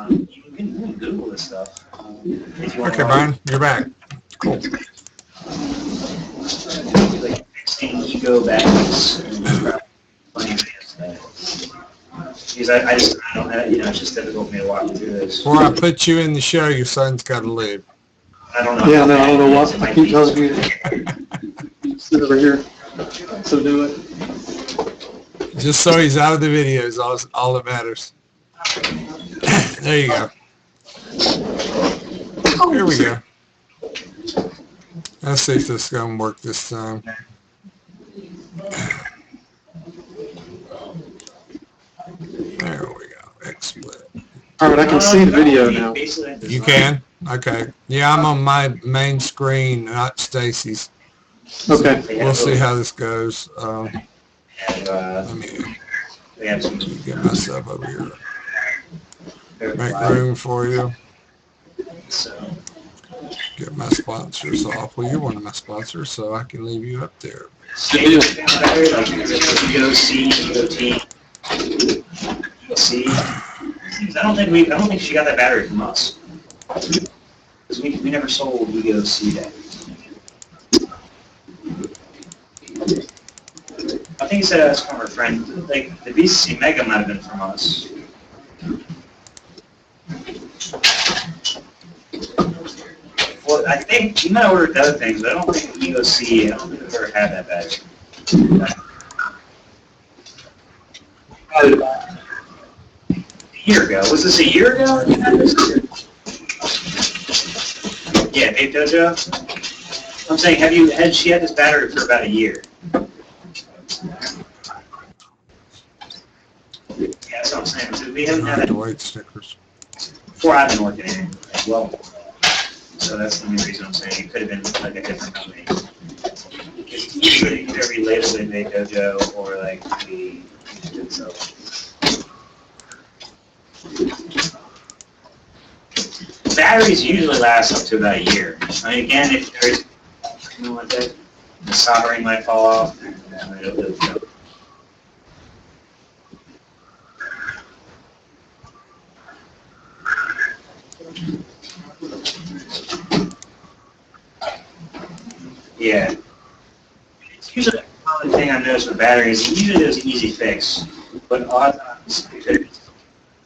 You can Google this stuff. If you want Okay, Brian, you're back. Cool. like 16 ego batteries. Because I don't, you know, it's just difficult for me to walk through this. Before I put you in the show, your son's got to leave. I don't know. Yeah, no, I don't know what. I keep telling you to sit over here. So do it. Just so he's out of the video is all that matters. There you go. Here we go. Let's see if this is going to work this time. There we go. XSplit. All right, I can see the video now. You can? Okay. Yeah, I'm on my main screen, not Stacy's. Okay. We'll see how this goes. Let me get myself over here. Make room for you. Get my sponsors off. Well, you're one of my sponsors, so I can leave you up there. I don't think she got that battery from us. Because we never sold Ego C that. I think he said that's from her friend. Like the BCC Mega might have been from us. Well, I think you might have ordered other things, but I don't think Ego C. I don't think we've ever had that battery. A year ago. Was this a year ago? Yeah, BryanVapeDoJo. I'm saying, had she had this battery for about a year? Yeah, that's what I'm saying. Because we haven't had it White stickers. before I've been working here. Well, so that's the main reason I'm saying it could have been like a different company. Because usually either related with BryanVapeDoJo or like the so. Batteries usually last up to about a year. I mean, again, if there's, you know what, the soldering might fall off. Yeah. It's usually a common thing I've noticed with batteries. Usually there's an easy fix, but a lot of times it's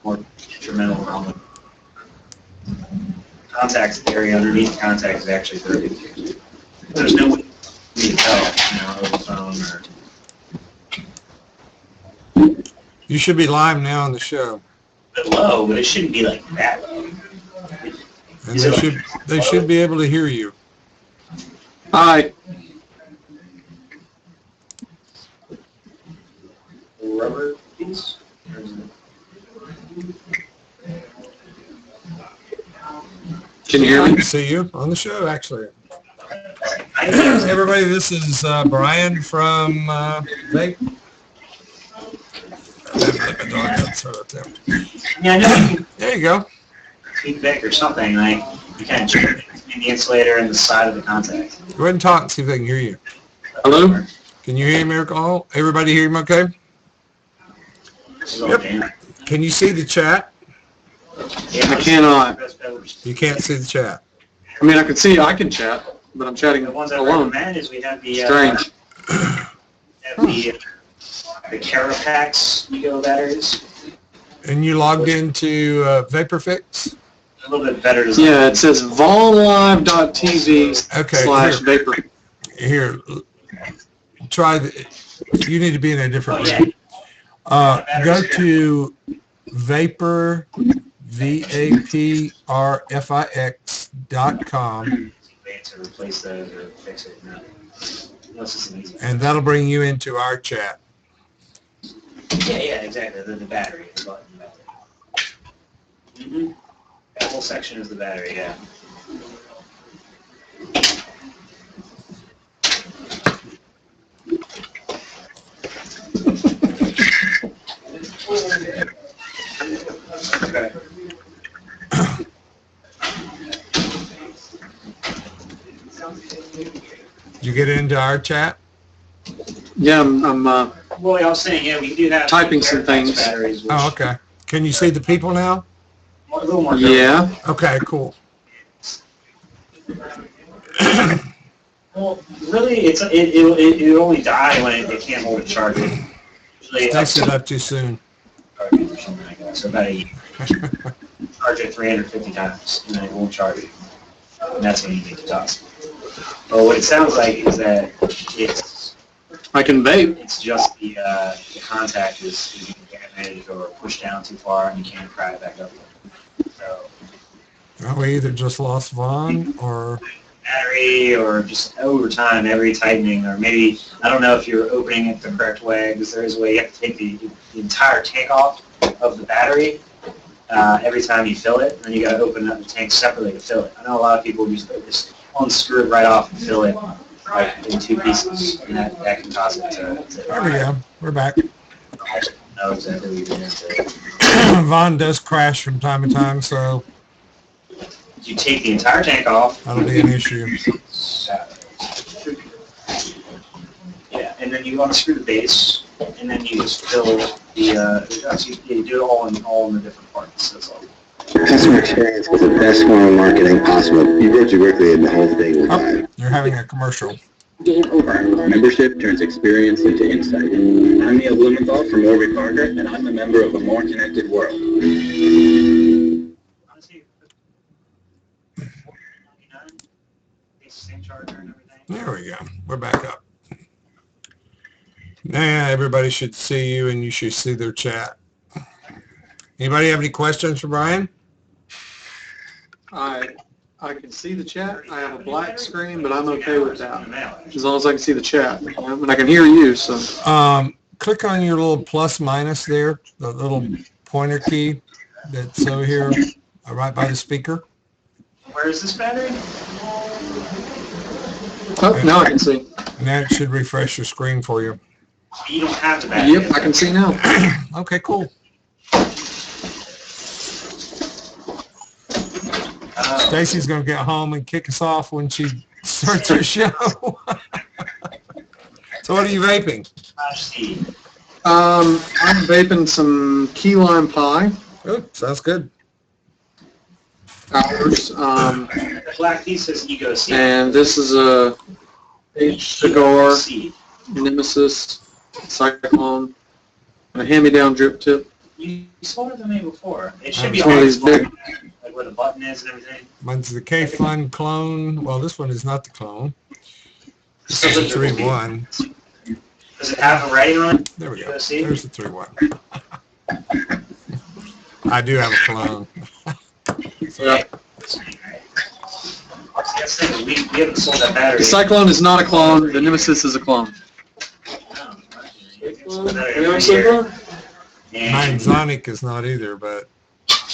more detrimental problem. Contact area underneath the contact is actually dirty. There's no way for me to tell, you know, over the phone or. You should be live now on the show. It's low, but it shouldn't be like that low. And they should be able to hear you. Hi. Rubber piece? Can you hear I me? can see you on the show, actually. Everybody, this is Brian from Vape. Yeah, I know you There you go. feedback or something, like you kind of jam in the insulator and the side of the contact. Go ahead and talk and see if they can hear you. Hello? Can you hear me, all? Everybody hear him okay? Yep. Can you see the chat? Yeah, I cannot. You can't see the chat. I mean, I can chat, but I'm chatting The ones I alone. recommend is we have the Strange. the Carapax Ego batteries. And you logged into Vaprfix? A little bit better design. Yeah, it says vollive.tv Okay, /vapor. Here, try the, you need to be in a different Oh, yeah. room. Go to Vapor, VAPRFIX.com, To replace those or fix it. No. Unless it's an easy. and that'll bring you into our chat. Yeah, exactly. The battery, the button battery. Mm-hmm. That whole section is the battery, yeah. Okay. Did you get into our chat? Yeah, I'm Well, I was saying, yeah, we do have Typing some things. batteries. Which, Oh, okay. Can you see the people now? A little more. Yeah. Okay, cool. Well, really, it'll only die when it can't hold a charge. Usually, Takes it up too soon. So about a year. Charge it 350 times, and then it won't charge it. And that's when you need to toss. But what it sounds like is that I can vape. it's just the contact is damaged or pushed down too far, and you can't pry it back up again. So Well, we either just lost Vaughn or... battery, or just over time, every tightening, or maybe, I don't know if you're opening it the correct way, because there is a way you have to take the entire tank off of the battery every time you fill it, and then you got to open up the tank separately to fill it. I know a lot of people just unscrew it right off and fill it like in two pieces, and that can cause it to There we go. We're back. I don't know exactly what you're doing to Vaughn does crash from time to time, so you take the entire tank off. that'll be an issue. Yeah, and then you unscrew the base, and then you just fill the, actually, you do it all in the different parts, that's all. Customer experience is the best form of marketing possible. You wrote directly in the whole thing with Oh, you're having a commercial. Game over. Membership turns experience into insight. I'm Neil Blumenthal from Warwick Parker, and I'm a member of a more connected world. Honestly, $4.99, same charger and everything. There we go. We're back up. Now everybody should see you, and you should see their chat. Anybody have any questions for Bryan? I can see the chat. I have a black screen, but I'm okay with that. As long as I can see the chat. And I can hear you, so. Click on your little plus minus there, the little pointer key that's over here, right by the speaker. Where is this battery? Oh, now I can see. And that should refresh your screen for you. You don't have the battery. Yep, I can see now. Okay, cool. Stacy's going to get home and kick us off when she starts her show. So what are you vaping? I'm vaping some key lime pie. Oh, sounds good. Hours. The black piece says Ego Seed. And this is a H cigar, Seed. Nemesis, Cyclone, and a hand-me-down drip tip. You sold it to me before. It should be It's one of on these this big. like where the button is and everything. Mine's the K-Fun clone. Well, this one is not the clone. This So is the 3-1. Does it have a rating on it? There we go. Ego Seed? There's the 3-1. I do have a clone. Yeah. See, that's the thing, we haven't sold that battery. The Cyclone is not a clone. The Nemesis is a clone. And Mine Sonic is not either, but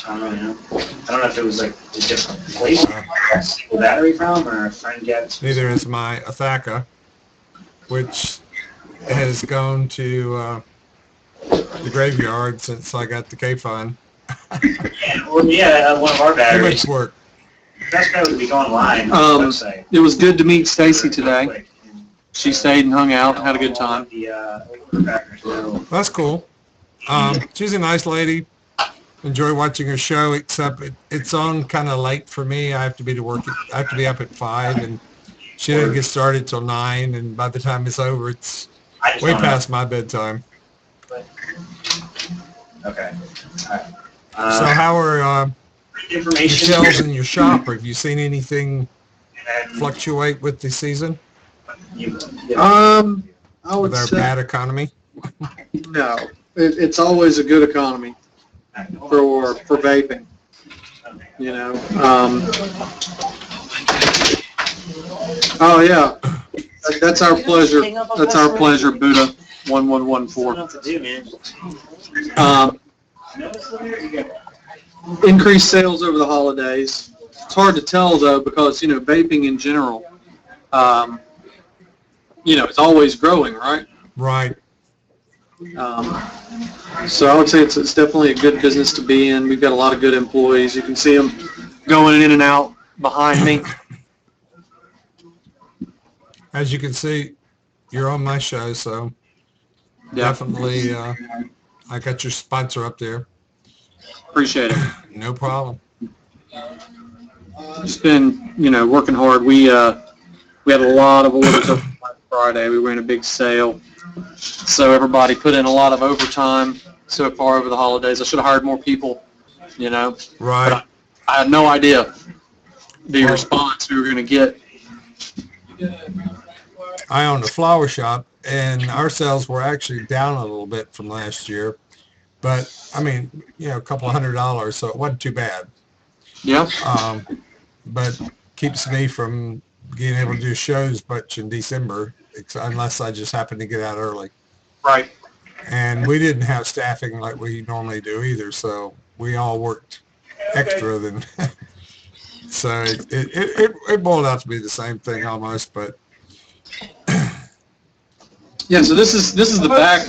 I don't know. I don't know if it was like a different place, a single battery from, or a friend gets. neither is my Athaka, which has gone to the graveyard since I got the K-Fun. Yeah, or one of our Too batteries. much work. The best bet would be go online on the website. It was good to meet Stacy today. She stayed and hung out, had a good time. That's cool. She's a nice lady. Enjoy watching her show, except it's on kind of late for me. I have to be to work. I have to be up at 5, and she doesn't get started till 9. And by the time it's over, it's way past my bedtime. Okay. All right. So how are your Information. shelves in your shop? Have you seen anything And fluctuate with the season, I would with our say bad economy? no. It's always a good economy for vaping. You know. Oh yeah. That's our pleasure. That's our pleasure, Buddha 1114. Increased sales over the holidays. It's hard to tell though because vaping in general, it's always growing, right? Right. So I would say it's definitely a good business to be in. We've got a lot of good employees. You can see them going in and out behind me. As you can see, you're on my show, so definitely I got your sponsor up there. Appreciate it. No problem. Just been, working hard. We had a lot of orders over Black Friday. We ran a big sale. So everybody put in a lot of overtime so far over the holidays. I should have hired more people, Right. But I had no idea the response we were going to get. I own a flower shop, and our sales were actually down a little bit from last year. But, I mean, a couple of $100, so it wasn't too bad. Yeah. But keeps me from being able to do shows much in December, unless I just happen to get out early. Right. And we didn't have staffing like we normally do either, so we all worked extra than. So it boiled out to be the same thing almost, but. Yeah. So this is the back.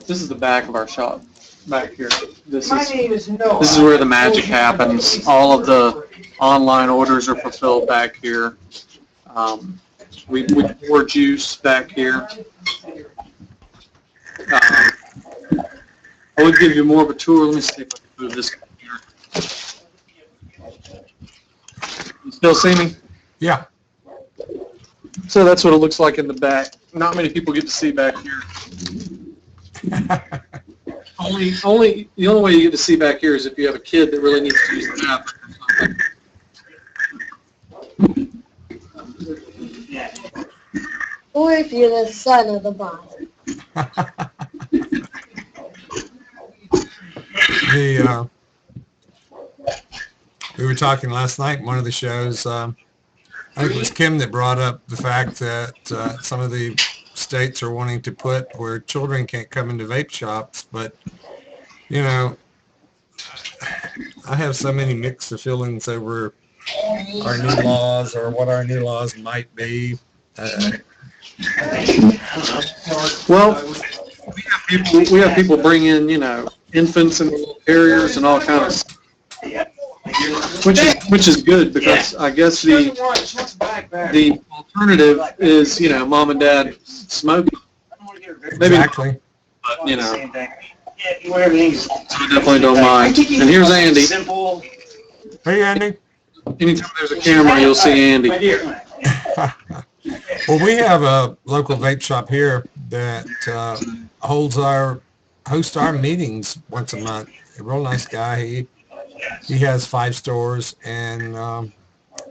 This is the back of our shop. Back here. This is where the magic happens. All of the online orders are fulfilled back here. We pour juice back here. I would give you more of a tour. Let me see if I can move this here. You still see me? Yeah. So that's what it looks like in the back. Not many people get to see back here. The only way you get to see back here is if you have a kid that really needs to use the bathroom. Or if you're the son of the boss. We were talking last night in one of the shows. I think it was Kim that brought up the fact that some of the states are wanting to put where children can't come into vape shops, but I have so many mixed feelings over our new laws or what our new laws might be. Well, we have people bring in, infants and little carriers and all kinds of stuff, which is good because I guess the alternative is, mom and dad smoking. Maybe, Exactly. but, so I definitely don't mind. And here's Andy. Hey, Andy. Anytime there's a camera, you'll see Andy. Well, we have a local vape shop here that hosts our meetings once a month. A real nice guy. He has 5 stores, and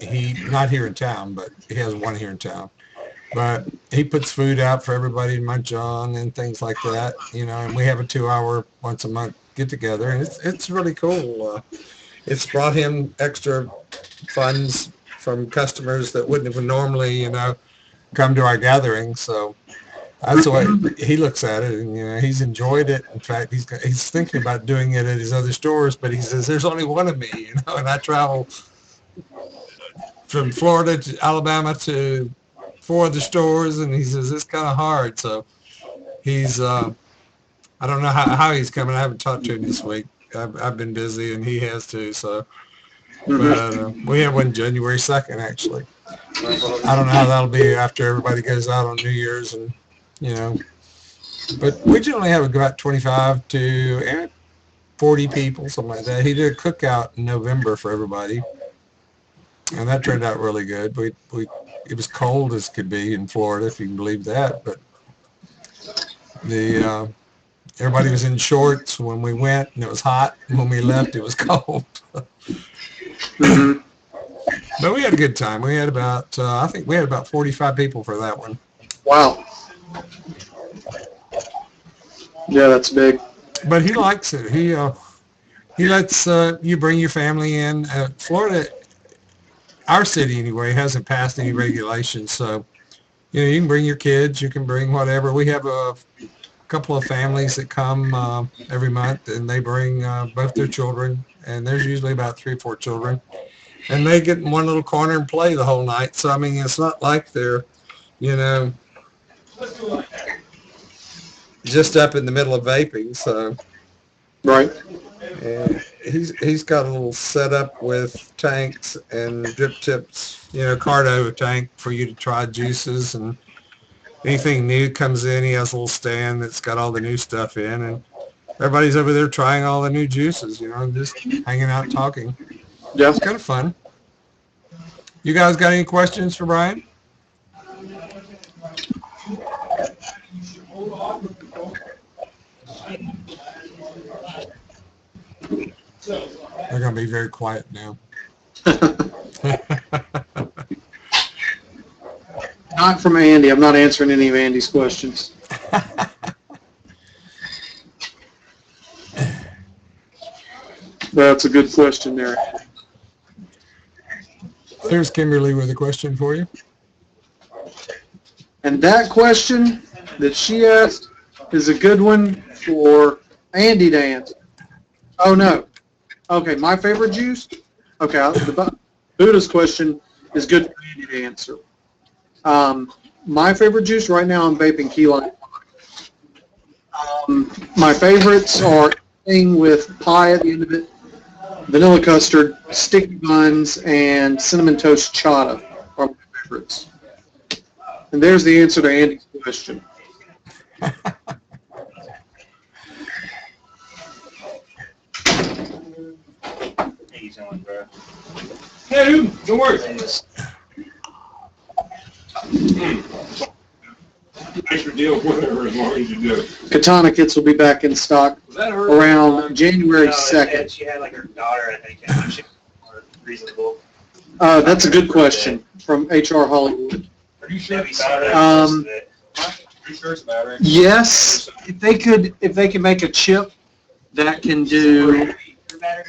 he not here in town, but he has one here in town. But he puts food out for everybody to munch on and things like that, and we have a 2-hour once a month get together, and it's really cool. It's brought him extra funds from customers that wouldn't have normally, come to our gatherings. So that's the way he looks at it, and he's enjoyed it. In fact, he's thinking about doing it at his other stores, but he says there's only one of me, and I travel from Florida to Alabama to 4 other stores, and he says it's kind of hard. So he's I don't know how he's coming. I haven't talked to him this week. I've been busy, and he has too. So, but we have one January 2nd actually. I don't know how that'll be after everybody goes out on New Year's, and but we generally have about 25 to 40 people, something like that. He did a cookout in November for everybody, and that turned out really good. It was cold as could be in Florida, if you can believe that, but everybody was in shorts when we went, and it was hot, and when we left, it was cold. But we had a good time. We had about, I think we had about 45 people for that one. Wow. Yeah, that's big. But he likes it. He lets you bring your family in. Florida, our city anyway, hasn't passed any regulations, so you can bring your kids, you can bring whatever. We have a couple of families that come every month, and they bring both their children, and there's usually about 3 or 4 children, and they get in one little corner and play the whole night. So I mean, it's not like they're just up in the middle of vaping. So Right. and he's got a little setup with tanks and drip tips, cardo tank for you to try juices, and anything new comes in, he has a little stand that's got all the new stuff in, and everybody's over there trying all the new juices, you know, just hanging out talking. Yeah. It's kind of fun. You guys got any questions for Bryan? They're going to be very quiet now. Not from Andy. I'm not answering any of Andy's questions. That's a good question there. There's Kimberly with a question for you. And that question that she asked is a good one for Andy to answer. Oh, no. Okay, my favorite juice? Okay, the Buddha's question is good for Andy to answer. My favorite juice right now, I'm vaping key lime. My favorites are anything with pie at the end of it, vanilla custard, sticky buns, and cinnamon toast chata are my favorites. And there's the answer to Andy's question. Thank you so much, bro. Yeah, dude, don't worry. Extra deal, whatever, as long as you do. Katana kits will be back in stock Was that her? around January No, 2nd. she had like her daughter, I think, and she was reasonable. That's a good question from HR Hollywood. Are you sure Maybe it's some of battery? the rest of it. Are you sure it's battery? Yes, if they could make a chip that can do, let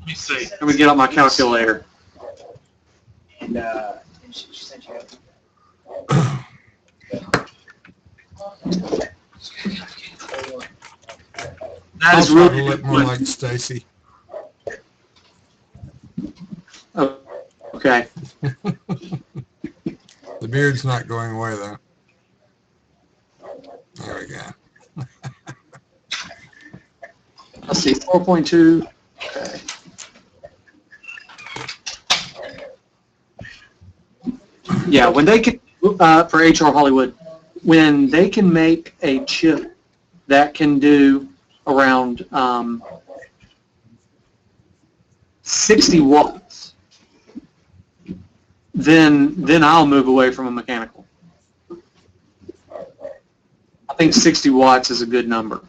me see, let me get out my calculator. And she sent you That I'll is try really to a look good more one. like Stacy. Oh, okay. The beard's not going away though. There we go. Let's see, 4.2. Okay. Yeah, when they can, for HR Hollywood, when they can make a chip that can do around 60 watts, then I'll move away from a mechanical. I think 60 watts is a good number.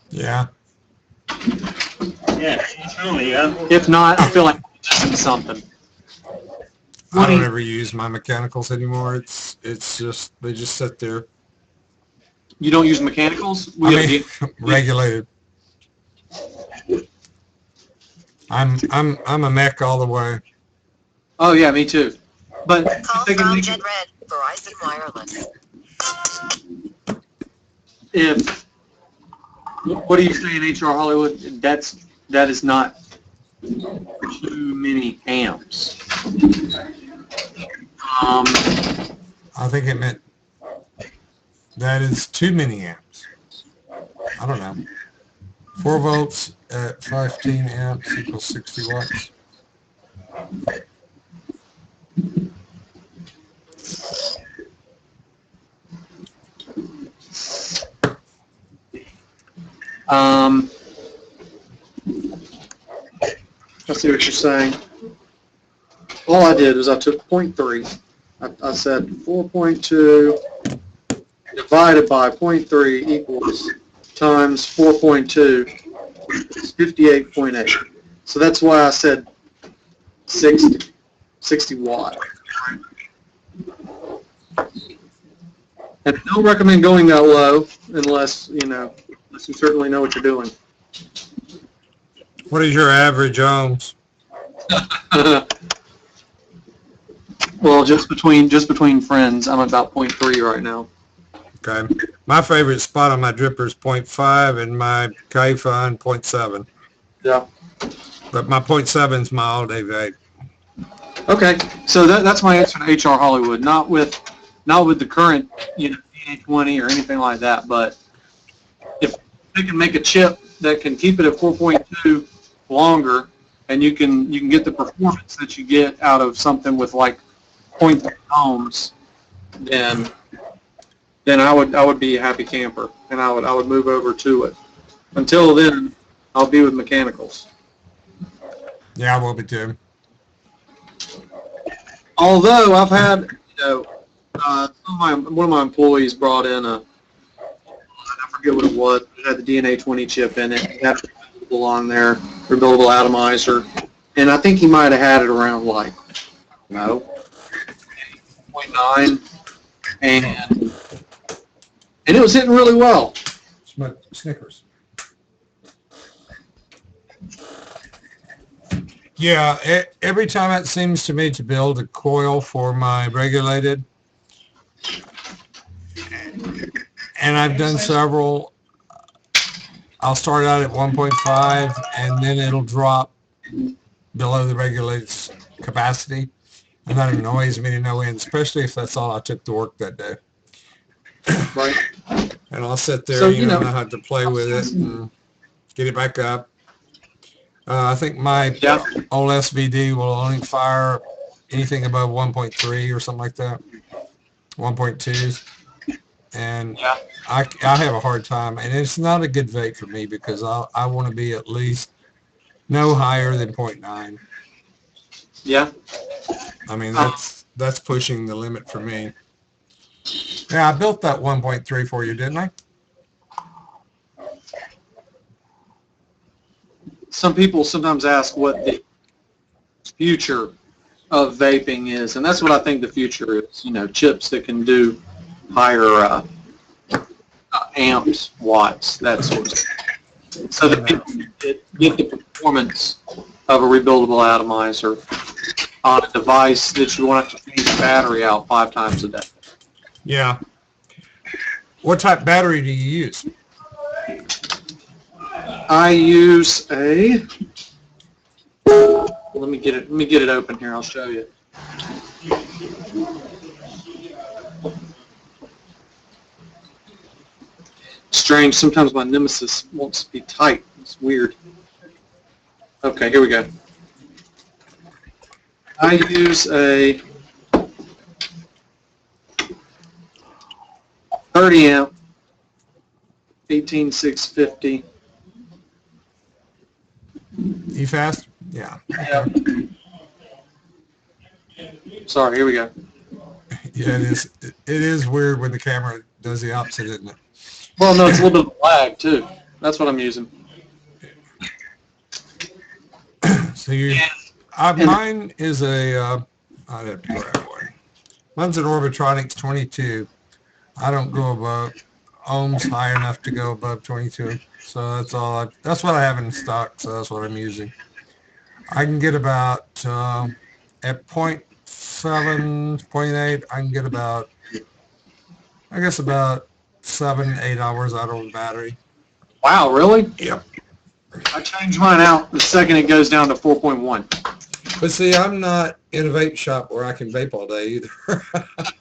Yeah. Yeah, only, yeah. If not, I feel like I'm missing something. I don't ever use my mechanicals anymore. It's just, they just sit there. You don't use mechanicals? I mean, regulated. I'm a mech all the way. Oh yeah, me too. But if Call they can from make Jet Red, Verizon Wireless. what do you say in HR Hollywood? That is not too many amps. I think it meant that is too many amps. I don't know. 4 volts at 15 amps equals 60 watts. I see what you're saying. All I did was I took 0.3. I said 4.2 divided by 0.3 equals times 4.2 is 58.8. So that's why I said 60 watt. And I don't recommend going that low unless you certainly know what you're doing. What is your average ohms? Well, just between friends, I'm about 0.3 right now. Okay. My favorite spot on my dripper is 0.5 and my K-Fun 0.7. Yeah. But my 0.7 is my all-day vape. Okay, so that's my answer to HR Hollywood. Not with the current, PA20 or anything like that. But if they can make a chip that can keep it at 4.2 longer, and you can get the performance that you get out of something with like 0.3 ohms, then then I would be a happy camper, and I would move over to it. Until then, I'll be with mechanicals. Yeah, I will be too. Although I've had, one of my employees brought in I forget what it was. It had the DNA 20 chip in it. It had rebuildable on there, rebuildable atomizer, and I think he might have had it around 0.9, and it was hitting really well. Snickers. Yeah, every time it seems to me to build a coil for my regulated, and I've done several, I'll start out at 1.5 and then it'll drop below the regulated capacity, and that annoys me to no end, especially if that's all I took to work that day. Right. And I'll sit there, So, know how to play with it and get it back up. I think my old SVD will only fire anything above 1.3 or something like that, 1.2s, and I have a hard time, and it's not a good vape for me because I want to be at least no higher than 0.9. Yeah. I mean, that's pushing the limit for me. Yeah, I built that 1.3 for you, didn't I? Some people sometimes ask what the future of vaping is, and that's what I think the future is. Chips that can do higher amps, watts, that sort of stuff. So that people get the performance of a rebuildable atomizer on a device that you want to change the battery out 5 times a day. Yeah. What type battery do you use? I use a. Let me get it open here. I'll show you. Strange. Sometimes my Nemesis wants to be tight. It's weird. Okay, here we go. I use a 30 amp 18650. E-fast? Yeah. Sorry, here we go. Yeah, it is weird when the camera does the opposite, isn't it? Well, no, it's a little bit of lag too. That's what I'm using. So mine is a, I'd have to grab one. Mine's an Orbitronics 22. I don't go above ohms high enough to go above 22. So that's what I have in stock, so that's what I'm using. I can get about, at 0.7, 0.8, I can get about, I guess about 7-8 hours out of the battery. Wow, really? Yep. I change mine out the second it goes down to 4.1. But see, I'm not in a vape shop where I can vape all day either.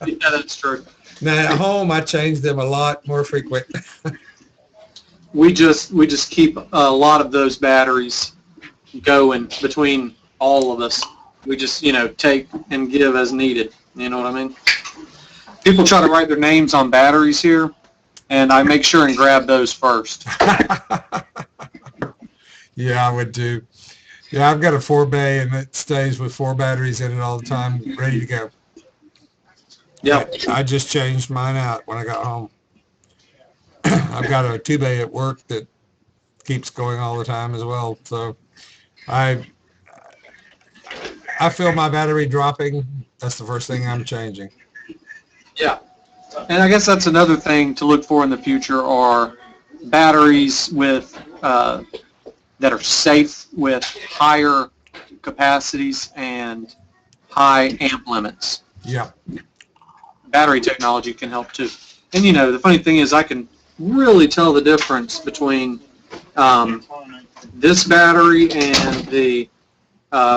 Yeah, that's true. Now at home, I change them a lot more frequent. We just keep a lot of those batteries going between all of us. We just, take and give as needed. You know what I mean? People try to write their names on batteries here, and I make sure and grab those first. Yeah, I would do. Yeah, I've got a 4-bay, and it stays with 4 batteries in it all the time, ready to go. Yeah. I just changed mine out when I got home. I've got a 2-bay at work that keeps going all the time as well. So I feel my battery dropping. That's the first thing I'm changing. Yeah. And I guess that's another thing to look for in the future are batteries with that are safe with higher capacities and high amp limits. Yeah. Battery technology can help too. And the funny thing is I can really tell the difference between this battery and the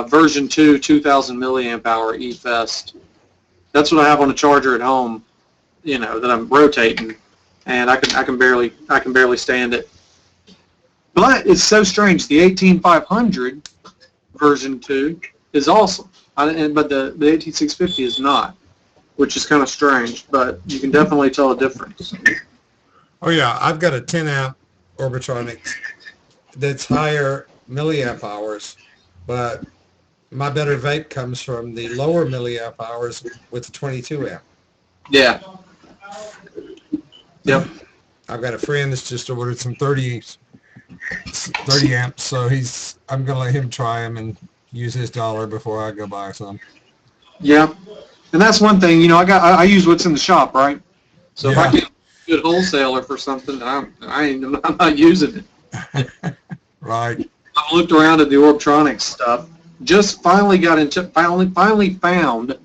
version 2 2000 milliamp hour eFest. That's what I have on a charger at home, that I'm rotating, and I can barely stand it. But it's so strange. The 18500 version 2 is awesome, but the 18650 is not. which is kind of strange, but you can definitely tell a difference. Oh yeah, I've got a 10 amp Orbitronics that's higher milliamp hours, but my better vape comes from the lower milliamp hours with the 22 amp. Yeah. Yep. I've got a friend that's just ordered some 30 amps, so I'm going to let him try them and use his dollar before I go buy some. Yeah. And that's one thing, I use what's in the shop, right? So if I Yeah. get a good wholesaler for something, I'm not using it. Right. I've looked around at the Orbtronics stuff. Just finally finally found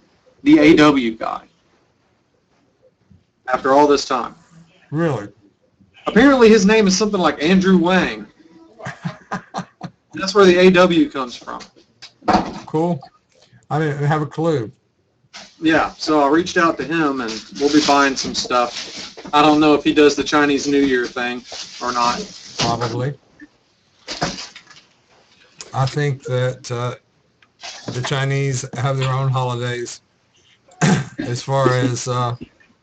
the AW guy after all this time. Really? Apparently his name is something like Andrew Wang. That's where the AW comes from. Cool. I didn't have a clue. Yeah, so I reached out to him, and we'll be buying some stuff. I don't know if he does the Chinese New Year thing or not. Probably. I think that the Chinese have their own holidays as far as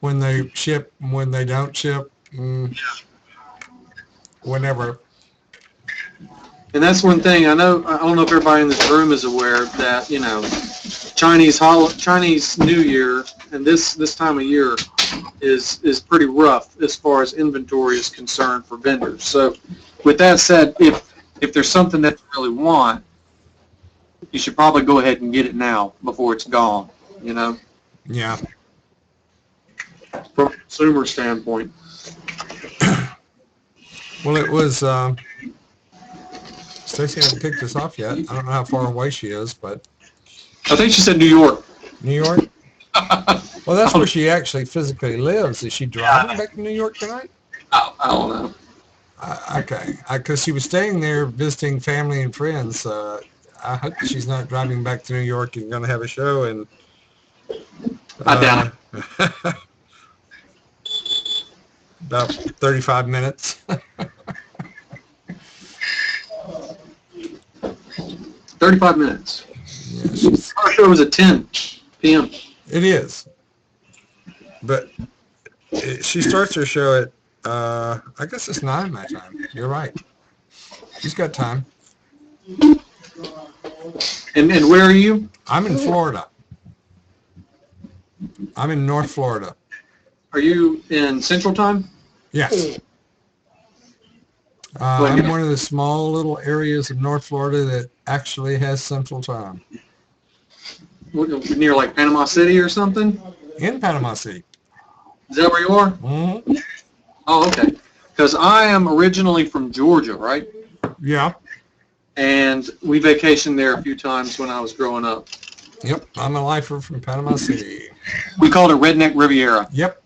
when they ship and when they don't ship, whenever. And that's one thing I don't know if everybody in this room is aware that, Chinese New Year and this time of year is pretty rough as far as inventory is concerned for vendors. So with that said, if there's something that you really want, you should probably go ahead and get it now before it's gone, Yeah. from a consumer standpoint. Well, it was, Stacy hasn't picked us off yet. I don't know how far away she is, but. I think she said New York. New York? Well, that's where she actually physically lives. Is she driving back to New York tonight? I don't know. Okay. Because she was staying there visiting family and friends. I hope that she's not driving back to New York and going to have a show in I doubt it. about 35 minutes. 35 minutes. Yeah, Our show was at 10 p.m. it is. But she starts her show at, I guess it's 9 my time. You're right. She's got time. And where are you? I'm in Florida. I'm in North Florida. Are you in Central Time? Yes. I'm one of the small little areas of North Florida that actually has Central Time. Near like Panama City or something? In Panama City. Is that where you are? Mm-hmm. Oh, okay. Because I am originally from Georgia, right? Yeah. And we vacationed there a few times when I was growing up. Yep. I'm a lifer from Panama City. We called it Redneck Riviera. Yep.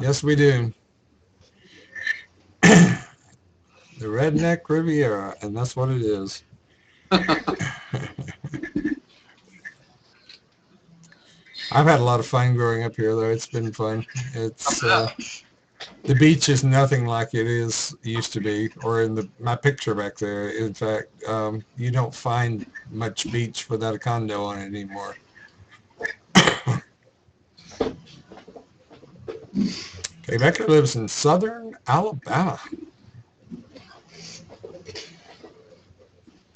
Yes, we do. The Redneck Riviera, and that's what it is. I've had a lot of fun growing up here, though. It's been fun. It's the beach is nothing like it used to be, or in my picture back there. In fact, you don't find much beach without a condo on it anymore. Okay, Becker lives in southern Alabama.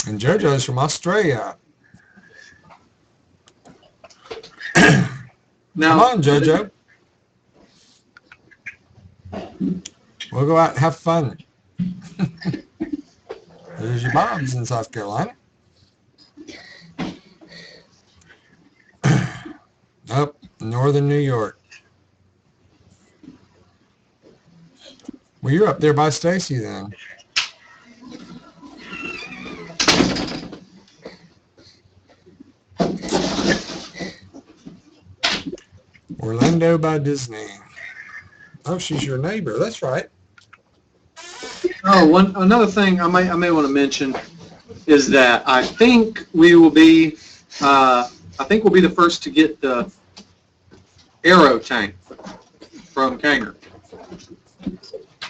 And JoJo's from Australia. Now, come on, JoJo. We'll go out and have fun. There's your moms in South Carolina. Up northern New York. Well, you're up there by Stacy then. Orlando by Disney. Oh, she's your neighbor. That's right. Oh, another thing I may want to mention is that I think we will be the first to get the Aero tank from Kanger.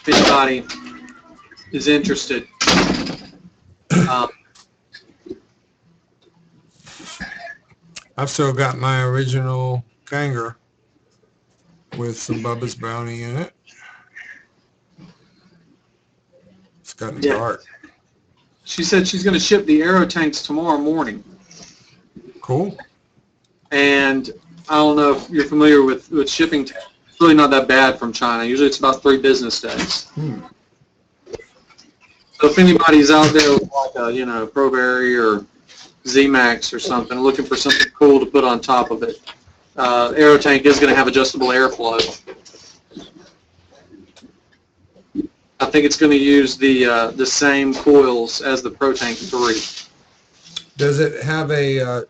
If anybody is interested. I've still got my original hanger with some Bubba's Brownie in it. It's gotten dark. She said she's going to ship the aero tanks tomorrow morning. Cool. And I don't know if you're familiar with shipping. It's really not that bad from China. Usually it's about 3 business days. So if anybody's out there with like a, you know, Proberry or Z-Max or something, looking for something cool to put on top of it, aero tank is going to have adjustable airflow. I think it's going to use the same coils as the ProTank 3. Does it have a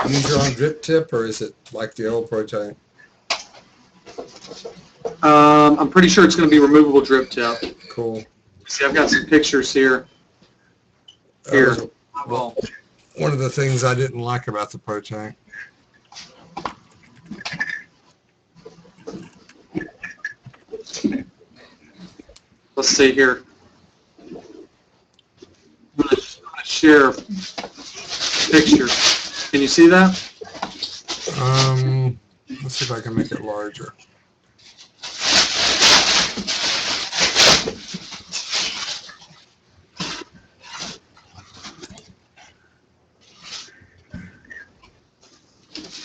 use-your-own drip tip, or is it like the old ProTank? I'm pretty sure it's going to be removable drip tip. Cool. See, I've got some pictures here. Here. Well, one of the things I didn't like about the ProTank. Let's see here. I'm going to share a picture. Can you see that? Let's see if I can make it larger.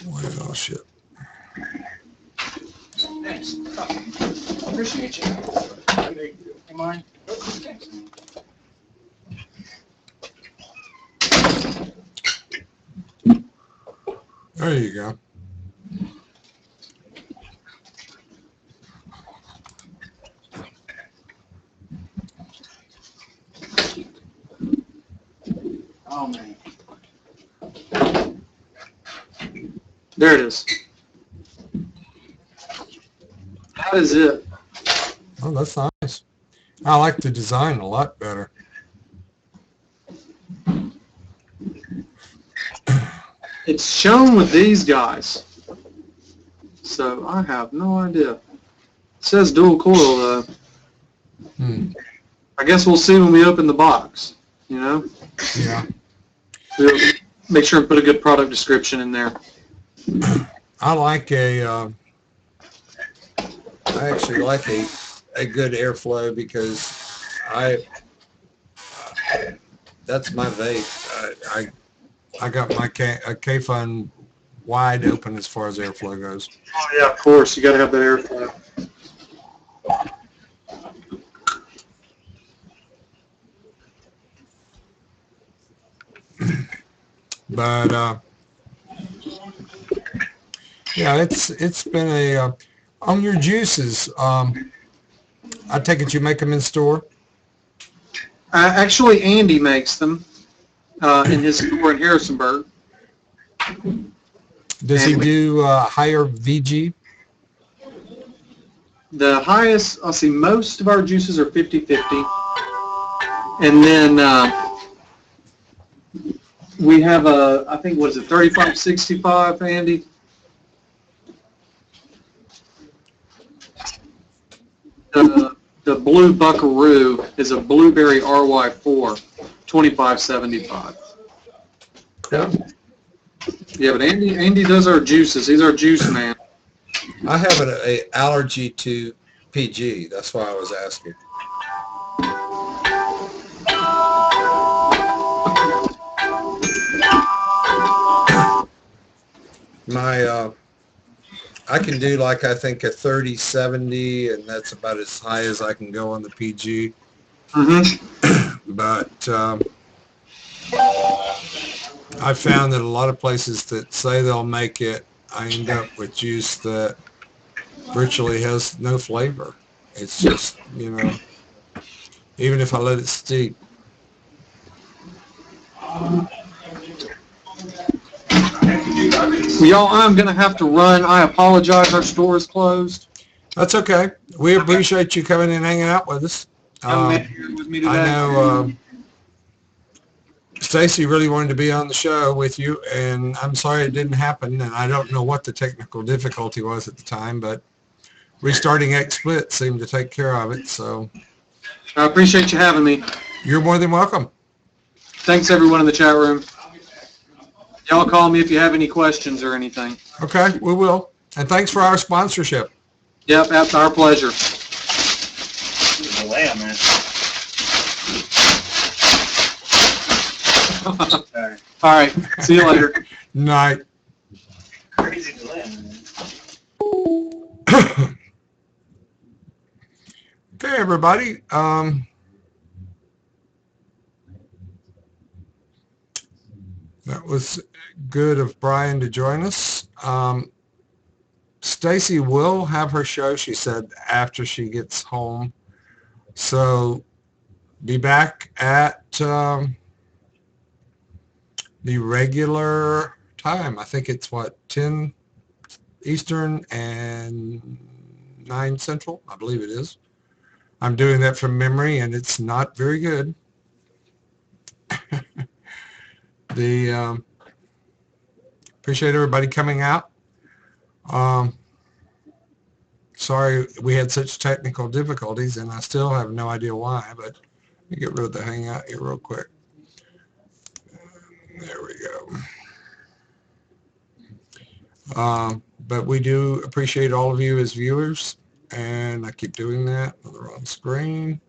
Well, shit. Thanks. Appreciate you. You mind? Thanks. There you go. Oh, man. There it is. That is it. Oh, that's nice. I like the design a lot better. It's shown with these guys. So I have no idea. It says dual coil though. I guess we'll see when we open the box, you know? Yeah. We'll make sure and put a good product description in there. I like I actually like a good airflow because that's my vape. I got my K-Fun wide open as far as airflow goes. Oh yeah, of course. You got to have that airflow. But yeah, it's been a on your juices. I take it you make them in store. Actually, Andy makes them in his store in Harrisonburg. Does he do higher VG? The highest, I'll see, most of our juices are 50-50. And then we have a, I think, what is it, 35-65, Andy? The Blue Buckaroo is a Blueberry RY4, 25-75. Cool. Yeah, but Andy does our juices. He's our juice man. I have an allergy to PG. That's why I was asking. My I can do like I think a 30-70, and that's about as high as I can go on the PG. But I found that a lot of places that say they'll make it, I end up with juice that virtually has no flavor. It's just, you know, even if I let it steep. Y'all, I'm going to have to run. I apologize. Our store is closed. That's okay. We appreciate you coming and hanging out with us. Here with me today. I know Stacy really wanted to be on the show with you, and I'm sorry it didn't happen, and I don't know what the technical difficulty was at the time, but restarting XSplit seemed to take care of it, so. I appreciate you having me. You're more than welcome. Thanks, everyone in the chat room. Y'all call me if you have any questions or anything. Okay, we will. And thanks for our sponsorship. Yep, that's our pleasure. There's a delay on that. Sorry. All right, see you later. Night. Crazy delay on that. Okay, everybody. That was good of Brian to join us. Stacy will have her show, she said, after she gets home. So be back at the regular time. I think it's what, 10 Eastern and 9 Central? I believe it is. I'm doing that from memory and it's not very good. Appreciate everybody coming out. Sorry we had such technical difficulties and I still have no idea why, but let me get rid of the hangout here real quick. There we go. But we do appreciate all of you as viewers, and I keep doing that on the wrong screen.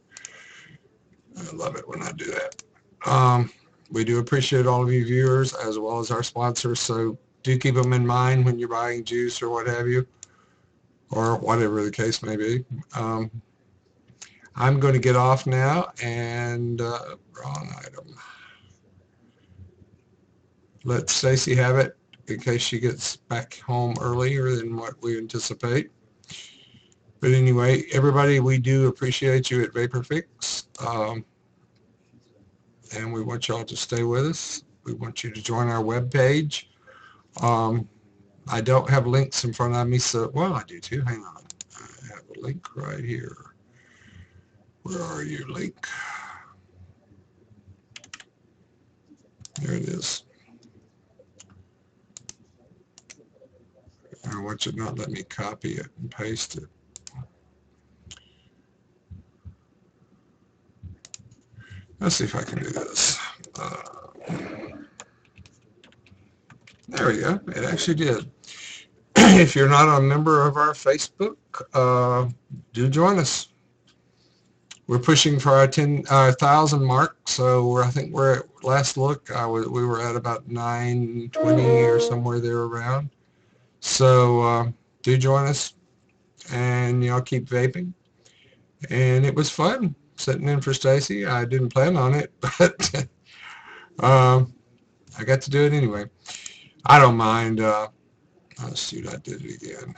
I love it when I do that. We do appreciate all of you viewers as well as our sponsors, so do keep them in mind when you're buying juice or what have you, or whatever the case may be. I'm going to get off now and wrong item. Let Stacy have it in case she gets back home earlier than what we anticipate. But anyway, everybody, we do appreciate you at Vaprfix. And we want y'all to stay with us. We want you to join our webpage. I don't have links in front of me, so, well, I do too. Hang on. I have a link right here. Where are you, link? There it is. I want you to not let me copy it and paste it. Let's see if I can do this. There we go. It actually did. If you're not a member of our Facebook, do join us. We're pushing for our 10,000 mark, so I think we're at last look. We were at about 920 or somewhere there around. So do join us, and y'all keep vaping. And it was fun sitting in for Stacy. I didn't plan on it, but I got to do it anyway. I don't mind. Oh shoot, I did it again.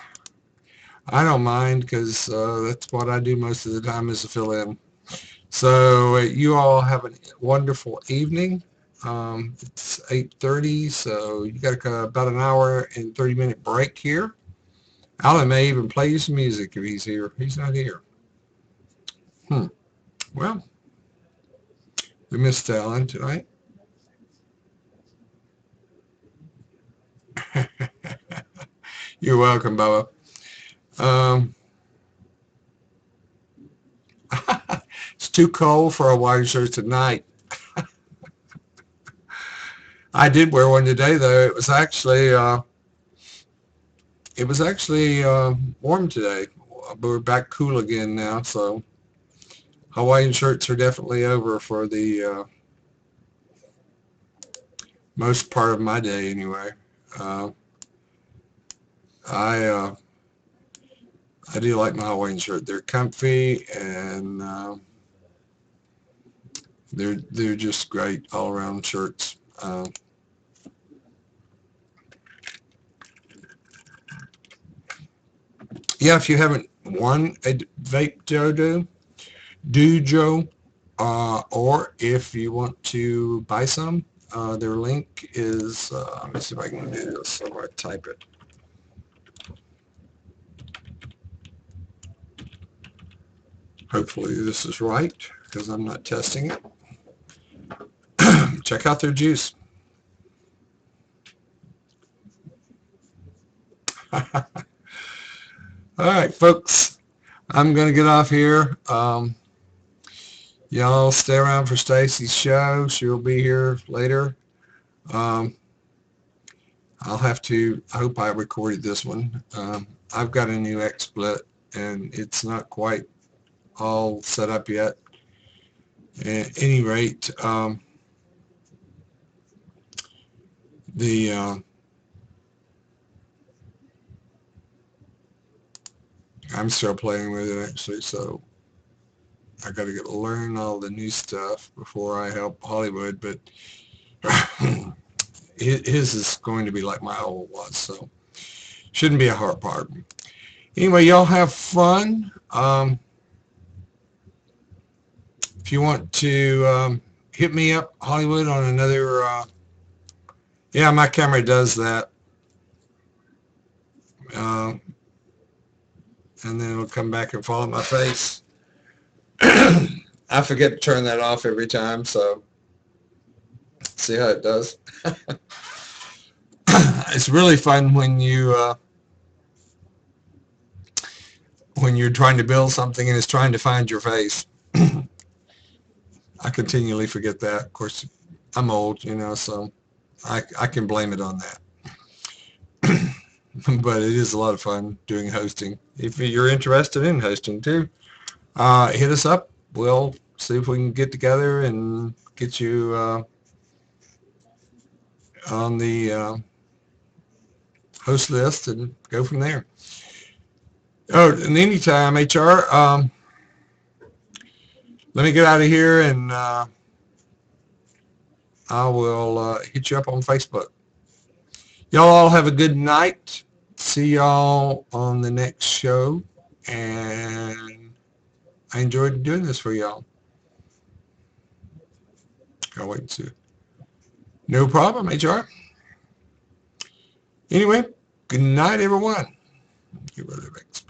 I don't mind because that's what I do most of the time is to fill in. So you all have a wonderful evening. It's 8:30, so you got about an hour and 30-minute break here. Alan may even play you some music if he's here. He's not here. Well, we missed Alan tonight. You're welcome, Bubba. It's too cold for a white shirt tonight. I did wear one today, though. It was actually warm today. We're back cool again now, so Hawaiian shirts are definitely over for the most part of my day, anyway. I do like my Hawaiian shirt. They're comfy and they're just great all around shirts. Yeah, if you haven't won a BryanVapeDoJo, or if you want to buy some, their link is, let me see if I can do this, so I type it. Hopefully this is right, because I'm not testing it. Check out their juice. All right, folks, I'm going to get off here. Y'all stay around for Stacy's show. She'll be here later. I'll have to, I hope I recorded this one. I've got a new XSplit and it's not quite all set up yet. At any rate, I'm still playing with it actually, so I got to learn all the new stuff before I help Hollywood, but his is going to be like my old was, so shouldn't be a hard part. Anyway, y'all have fun. If you want to hit me up, Hollywood, on another, yeah, my camera does that. And then it'll come back and follow my face. I forget to turn that off every time, so see how it does. It's really fun when you're trying to build something and it's trying to find your face. I continually forget that. Of course, I'm old, you know, so I can blame it on that. But it is a lot of fun doing hosting. If you're interested in hosting too, hit us up. We'll see if we can get together and get you on the host list and go from there. Oh, and anytime, HR, let me get out of here and I will hit you up on Facebook. Y'all all have a good night. See y'all on the next show, and I enjoyed doing this for y'all. I'll wait and see. No problem, HR. Anyway, good night, everyone. Get rid of it.